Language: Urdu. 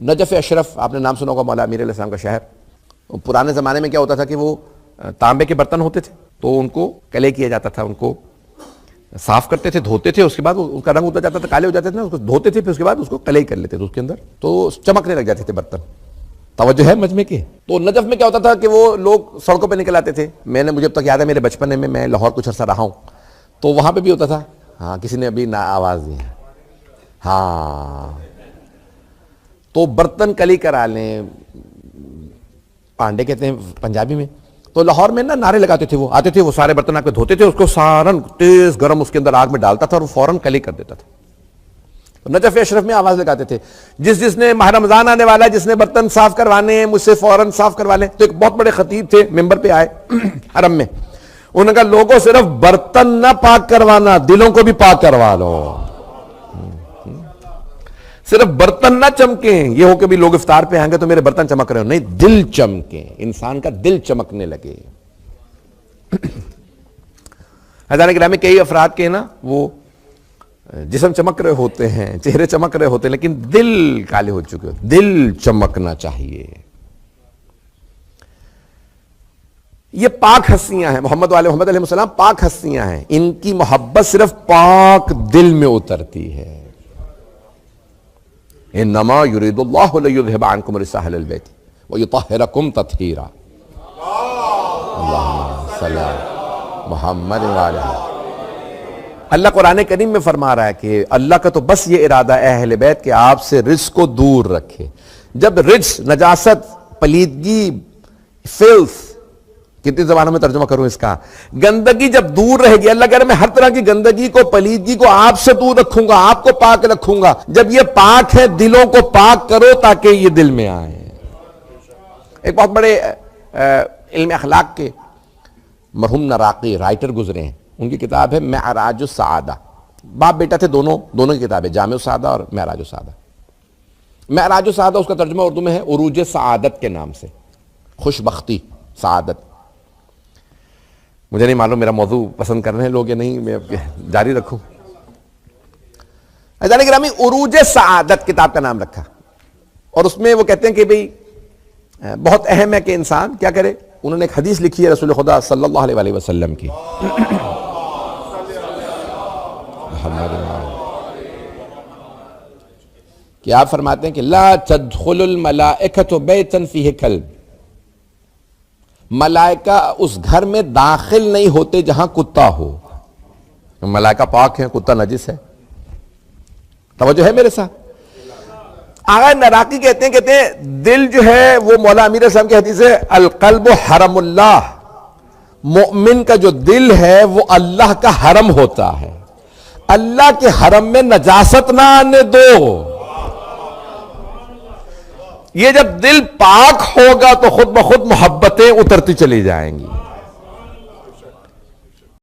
نجف اشرف آپ نے نام سنا ہوگا، مولا امیر علیہ السلام کا شہر. پرانے زمانے میں کیا ہوتا تھا کہ وہ تانبے کے برتن ہوتے تھے تو ان کو کلے کیا جاتا تھا، ان کو صاف کرتے تھے، دھوتے تھے، اس کے بعد اس کا رنگ ہوتا جاتا تھا، کالے ہو جاتے تھے نا، اس کو دھوتے تھے، پھر اس کے بعد اس کو کلے کر لیتے تھے اس کے اندر، تو چمکنے لگ جاتے تھے برتن. توجہ ہے مجمع کے؟ تو نجف میں کیا ہوتا تھا کہ وہ لوگ سڑکوں پہ نکل آتے تھے. مجھے اب تک یاد ہے میرے بچپن میں لاہور کچھ عرصہ رہا ہوں تو وہاں پہ بھی ہوتا تھا. ہاں کسی نے ابھی آواز دی ہے. ہاں تو برتن کلی کرا لیں، پانڈے کہتے ہیں پنجابی میں. تو لاہور میں نا نعرے لگاتے تھے، وہ آتے تھے، وہ سارے برتن آ کے دھوتے تھے، اس کو سارن تیز گرم اس کے اندر آگ میں ڈالتا تھا اور وہ فوراً کلی کر دیتا تھا. نجف اشرف میں آواز لگاتے تھے، جس نے ماہ رمضان آنے والا ہے، جس نے برتن صاف کروانے ہیں مجھ سے فوراً صاف کروا لیں. تو ایک بہت بڑے خطیب تھے، ممبر پہ آئے حرم میں، انہوں نے کہا لوگوں صرف برتن نہ پاک کروانا، دلوں کو بھی پاک کروا لو. صرف برتن نہ چمکیں، یہ ہو کہ بھی لوگ افطار پہ آئیں گے تو میرے برتن چمک رہے ہو، نہیں، دل چمکیں، انسان کا دل چمکنے لگے. حضرات گرامی کئی افراد کے نا وہ جسم چمک رہے ہوتے ہیں، چہرے چمک رہے ہوتے ہیں، لیکن دل کالے ہو چکے ہوتے. دل چمکنا چاہیے. یہ پاک ہستیاں ہیں، محمد علیہ السلام پاک ہستیاں ہیں، ان کی محبت صرف پاک دل میں اترتی ہے. انما یرید اللہ لیذھب عنکم الرجس اہل البیت ویطہرکم تطہیرا. اللہم صلی علی محمد وعلی. اللہ قرآن کریم میں فرما رہا ہے کہ اللہ کا تو بس یہ ارادہ ہے اہل بیت کہ آپ سے رجس کو دور رکھے. جب رجس، نجاست، پلیدگی، فلس، کتنی زبانوں میں ترجمہ کروں اس کا، گندگی جب دور رہے گی، اللہ کہہ رہا ہے میں ہر طرح کی گندگی کو، پلیدگی کو آپ سے دور رکھوں گا، آپ کو پاک رکھوں گا. جب یہ پاک ہے دلوں کو پاک کرو تاکہ یہ دل میں آئے. ایک بہت بڑے علم اخلاق کے مرحوم نراقی رائٹر گزرے ہیں، ان کی کتاب ہے معراج السعادہ. باپ بیٹا تھے، دونوں کی کتاب ہے، جامع السعادہ اور معراج السعادہ. معراج السعادہ اس کا ترجمہ اردو میں ہے عروج سعادت کے نام سے، خوش بختی، سعادت. مجھے نہیں معلوم میرا موضوع پسند کر رہے ہیں لوگ یا نہیں، میں جاری رکھوں. عزیزان گرامی، عروج سعادت کتاب کا نام رکھا، اور اس میں وہ کہتے ہیں کہ بھئی بہت اہم ہے کہ انسان کیا کرے. انہوں نے ایک حدیث لکھی ہے رسول خدا صلی اللہ علیہ وسلم کی، کہ آپ فرماتے ہیں کہ لا تدخل الملائکۃ بیتا فیہ کلب. ملائکہ اس گھر میں داخل نہیں ہوتے جہاں کتا ہو. ملائکہ پاک ہیں، کتا نجس ہے. توجہ ہے میرے ساتھ؟ آغا نراقی کہتے ہیں دل جو ہے وہ مولا امیر السلام کی حدیث ہے القلب حرم اللہ. مؤمن کا جو دل ہے وہ اللہ کا حرم ہوتا ہے. اللہ کے حرم میں نجاست نہ آنے دو. یہ جب دل پاک ہوگا تو خود بخود محبتیں اترتی چلی جائیں گی.